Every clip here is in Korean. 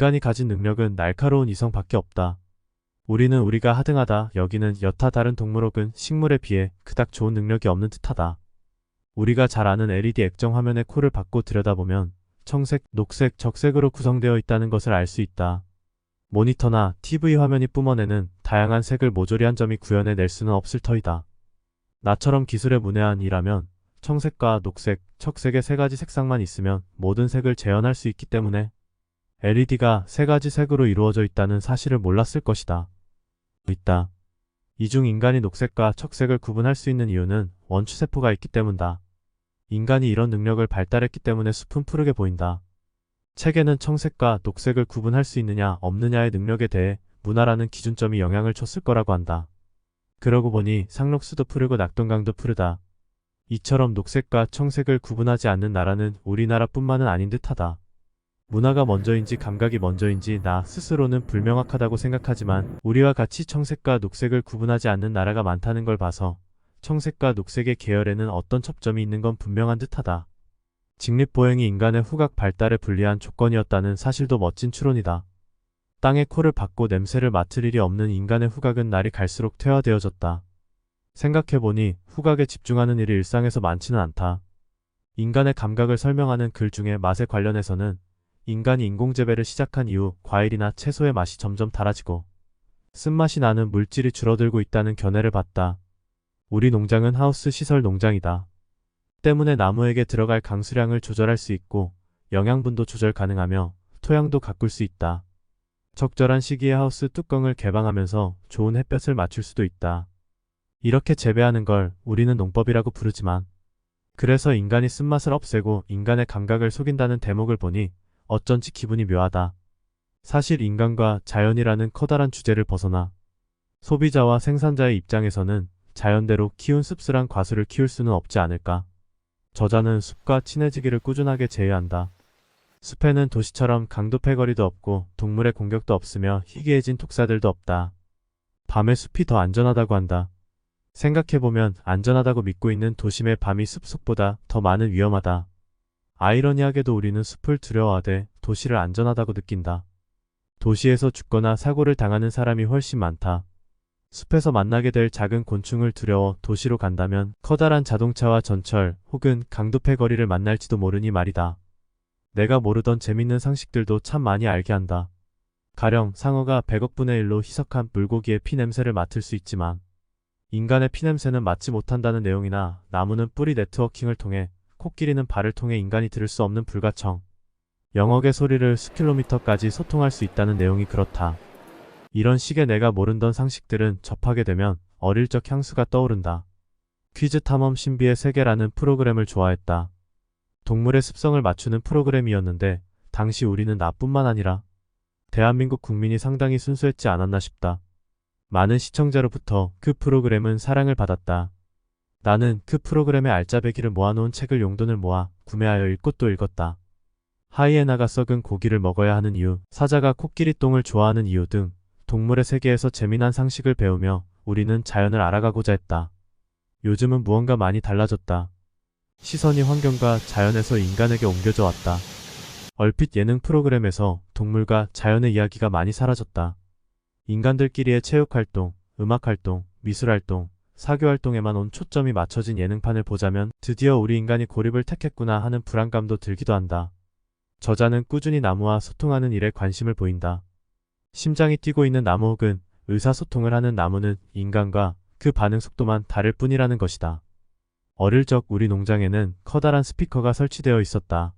인간이 가진 능력은 날카로운 이성밖에 없다. 우리는 우리가 하등하다 여기는 여타 다른 동물 혹은 식물에 비해 그닥 좋은 능력이 없는 듯하다. 우리가 잘 아는 LED 액정 화면의 코를 받고 들여다보면 청색, 녹색, 적색으로 구성되어 있다는 것을 알 수 있다. 모니터나 TV 화면이 뿜어내는 다양한 색을 모조리 한 점이 구현해낼 수는 없을 터이다. 나처럼 기술에 문외한 이라면 청색과 녹색, 적색의 세 가지 색상만 있으면 모든 색을 재현할 수 있기 때문에 LED가 세 가지 색으로 이루어져 있다는 사실을 몰랐을 것이다. 이 중 인간이 녹색과 적색을 구분할 수 있는 이유는 원추세포가 있기 때문이다. 인간이 이런 능력을 발달했기 때문에 숲은 푸르게 보인다. 책에는 청색과 녹색을 구분할 수 있느냐 없느냐의 능력에 대해 문화라는 기준점이 영향을 줬을 거라고 한다. 그러고 보니 상록수도 푸르고 낙동강도 푸르다. 이처럼 녹색과 청색을 구분하지 않는 나라는 우리나라뿐만은 아닌 듯하다. 문화가 먼저인지 감각이 먼저인지 나 스스로는 불명확하다고 생각하지만 우리와 같이 청색과 녹색을 구분하지 않는 나라가 많다는 걸 봐서 청색과 녹색의 계열에는 어떤 첩점이 있는 건 분명한 듯하다. 직립보행이 인간의 후각 발달에 불리한 조건이었다는 사실도 멋진 추론이다. 땅에 코를 박고 냄새를 맡을 일이 없는 인간의 후각은 날이 갈수록 퇴화되어졌다. 생각해보니 후각에 집중하는 일이 일상에서 많지는 않다. 인간의 감각을 설명하는 글 중에 맛에 관련해서는 인간이 인공재배를 시작한 이후 과일이나 채소의 맛이 점점 달아지고 쓴맛이 나는 물질이 줄어들고 있다는 견해를 봤다. 우리 농장은 하우스 시설 농장이다. 때문에 나무에게 들어갈 강수량을 조절할 수 있고 영양분도 조절 가능하며 토양도 가꿀 수 있다. 적절한 시기에 하우스 뚜껑을 개방하면서 좋은 햇볕을 맞출 수도 있다. 이렇게 재배하는 걸 우리는 농법이라고 부르지만 그래서 인간이 쓴맛을 없애고 인간의 감각을 속인다는 대목을 보니 어쩐지 기분이 묘하다. 사실 인간과 자연이라는 커다란 주제를 벗어나 소비자와 생산자의 입장에서는 자연대로 키운 씁쓸한 과수를 키울 수는 없지 않을까. 저자는 숲과 친해지기를 꾸준하게 제의한다. 숲에는 도시처럼 강도 패거리도 없고 동물의 공격도 없으며 희귀해진 독사들도 없다. 밤에 숲이 더 안전하다고 한다. 생각해보면 안전하다고 믿고 있는 도심의 밤이 숲속보다 더 많은 위험하다. 아이러니하게도 우리는 숲을 두려워하되 도시를 안전하다고 느낀다. 도시에서 죽거나 사고를 당하는 사람이 훨씬 많다. 숲에서 만나게 될 작은 곤충을 두려워 도시로 간다면 커다란 자동차와 전철 혹은 강도패 거리를 만날지도 모르니 말이다. 내가 모르던 재밌는 상식들도 참 많이 알게 한다. 가령 상어가 100억분의 1로 희석한 물고기의 피냄새를 맡을 수 있지만 인간의 피냄새는 맡지 못한다는 내용이나 나무는 뿌리 네트워킹을 통해 코끼리는 발을 통해 인간이 들을 수 없는 불가청 영억의 소리를 수킬로미터까지 소통할 수 있다는 내용이 그렇다. 이런 식의 내가 모른던 상식들은 접하게 되면 어릴 적 향수가 떠오른다. 퀴즈 탐험 신비의 세계라는 프로그램을 좋아했다. 동물의 습성을 맞추는 프로그램이었는데 당시 우리는 나뿐만 아니라 대한민국 국민이 상당히 순수했지 않았나 싶다. 많은 시청자로부터 그 프로그램은 사랑을 받았다. 나는 그 프로그램의 알짜배기를 모아놓은 책을 용돈을 모아 구매하여 읽고 또 읽었다. 하이에나가 썩은 고기를 먹어야 하는 이유, 사자가 코끼리 똥을 좋아하는 이유 등 동물의 세계에서 재미난 상식을 배우며 우리는 자연을 알아가고자 했다. 요즘은 무언가 많이 달라졌다. 시선이 환경과 자연에서 인간에게 옮겨져 왔다. 얼핏 예능 프로그램에서 동물과 자연의 이야기가 많이 사라졌다. 인간들끼리의 체육활동, 음악활동, 미술활동, 사교활동에만 온 초점이 맞춰진 예능판을 보자면 드디어 우리 인간이 고립을 택했구나 하는 불안감도 들기도 한다. 저자는 꾸준히 나무와 소통하는 일에 관심을 보인다. 심장이 뛰고 있는 나무 혹은 의사소통을 하는 나무는 인간과 그 반응 속도만 다를 뿐이라는 것이다. 어릴 적 우리 농장에는 커다란 스피커가 설치되어 있었다.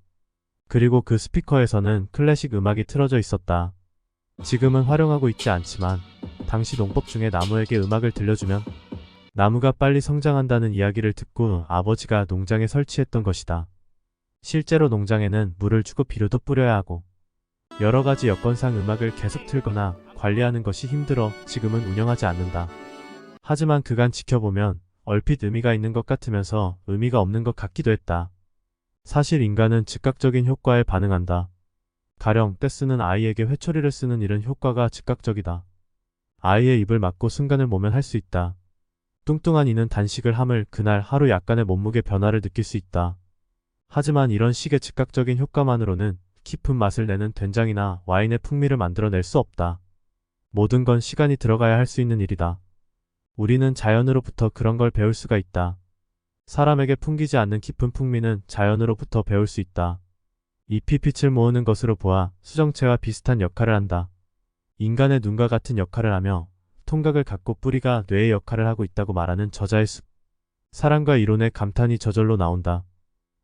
그리고 그 스피커에서는 클래식 음악이 틀어져 있었다. 지금은 활용하고 있지 않지만 당시 농법 중에 나무에게 음악을 들려주면 나무가 빨리 성장한다는 이야기를 듣고 아버지가 농장에 설치했던 것이다. 실제로 농장에는 물을 주고 비료도 뿌려야 하고 여러가지 여건상 음악을 계속 틀거나 관리하는 것이 힘들어 지금은 운영하지 않는다. 하지만 그간 지켜보면 얼핏 의미가 있는 것 같으면서 의미가 없는 것 같기도 했다. 사실 인간은 즉각적인 효과에 반응한다. 가령 떼쓰는 아이에게 회초리를 쓰는 일은 효과가 즉각적이다. 아이의 입을 막고 순간을 모면 할 수 있다. 뚱뚱한 이는 단식을 함을 그날 하루 약간의 몸무게 변화를 느낄 수 있다. 하지만 이런 식의 즉각적인 효과만으로는 깊은 맛을 내는 된장이나 와인의 풍미를 만들어낼 수 없다. 모든 건 시간이 들어가야 할 수 있는 일이다. 우리는 자연으로부터 그런 걸 배울 수가 있다. 사람에게 풍기지 않는 깊은 풍미는 자연으로부터 배울 수 있다. 잎이 빛을 모으는 것으로 보아 수정체와 비슷한 역할을 한다. 인간의 눈과 같은 역할을 하며 통각을 갖고 뿌리가 뇌의 역할을 하고 있다고 말하는 저자의 숲. 사랑과 이론의 감탄이 저절로 나온다.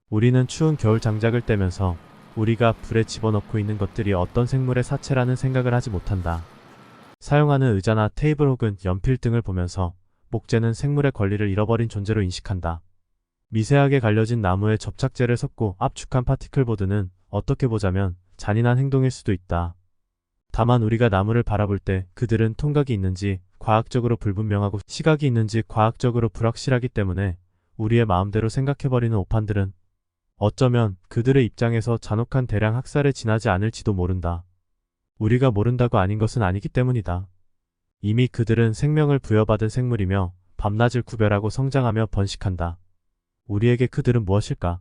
우리는 추운 겨울 장작을 떼면서 우리가 불에 집어넣고 있는 것들이 어떤 생물의 사체라는 생각을 하지 못한다. 사용하는 의자나 테이블 혹은 연필 등을 보면서 목재는 생물의 권리를 잃어버린 존재로 인식한다. 미세하게 갈려진 나무에 접착제를 섞고 압축한 파티클보드는 어떻게 보자면 잔인한 행동일 수도 있다. 다만 우리가 나무를 바라볼 때 그들은 통각이 있는지 과학적으로 불분명하고 시각이 있는지 과학적으로 불확실하기 때문에 우리의 마음대로 생각해버리는 오판들은 어쩌면 그들의 입장에서 잔혹한 대량 학살에 지나지 않을지도 모른다. 우리가 모른다고 아닌 것은 아니기 때문이다. 이미 그들은 생명을 부여받은 생물이며 밤낮을 구별하고 성장하며 번식한다. 우리에게 그들은 무엇일까?